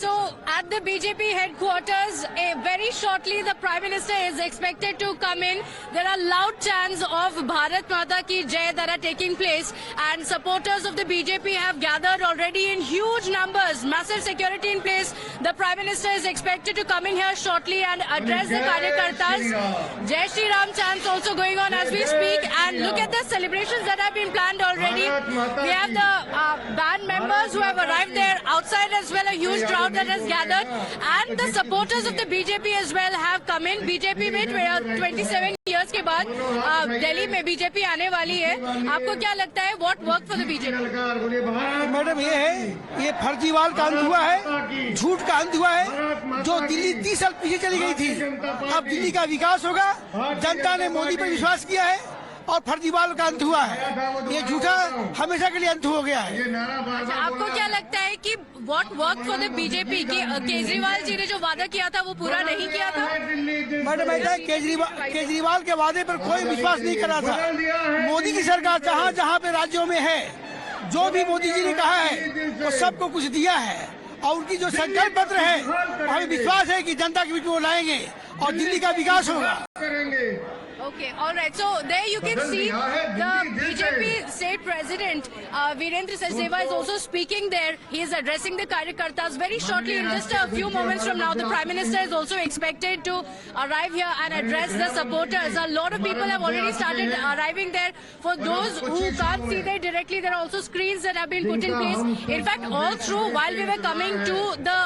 So at the BJP headquarters, very shortly the Prime Minister is expected to come in. There are loud chants of Bharat Mata Ki Jai that are taking place, and supporters of the BJP have gathered already in huge numbers. Massive security in place. The Prime Minister is expected to come in here shortly and address the Karyakartas. Jai Shri Ram chants also going on as we speak, and look at the celebrations that have been planned already. We have the band members who have arrived there outside as well, a huge crowd that has gathered, and the supporters of the BJP as well have come in. BJP में 27 years के बाद दिल्ली में BJP आने वाली है. आपको क्या लगता है, what work for the BJP? Madam ये फर्जीवाल का अंत हुआ है, झूठ का अंत हुआ है. जो दिल्ली 30 साल पीछे चली गई थी, अब दिल्ली का विकास होगा. जनता ने मोदी पर विश्वास किया है और फर्जीवाल का अंत हुआ है. ये झूठा हमेशा के लिए अंत हो गया है. आपको क्या लगता है कि what work for the BJP कि केजरीवाल जी ने जो वादा किया था वो पूरा नहीं किया था? मैडम ऐसा केजरीवाल के वादे पर कोई विश्वास नहीं करा था. मोदी की सरकार जहाँ जहाँ पे राज्यों में है, जो भी मोदी जी ने कहा है वो सबको कुछ दिया है, और उनकी जो संकल्प पत्र है हमें विश्वास है कि जनता के बीच में वो लाएंगे और दिल्ली का विकास होगा. Okay, all right. So there you can see the BJP state president Virendra Sachdeva is also speaking there. He is addressing the Karyakartas very shortly. In just a few moments from now, the Prime Minister is also expected to arrive here and address the supporters. A lot of people have already started arriving there. For those who can't see there directly, there are also screens that have been put in place. In fact, all through while we were coming to the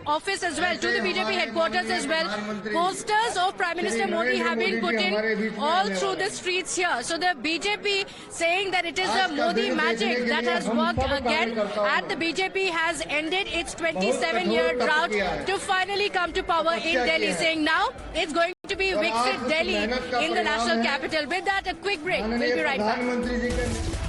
office as well, to the BJP headquarters as well, posters of Prime Minister Modi have been put in all through the streets here. So the BJP saying that it is the Modi magic that has worked again, and the BJP has ended its 27-year drought to finally come to power in Delhi, saying now it's going to be Viksit Delhi in the national capital. With that, a quick break. We'll be right back.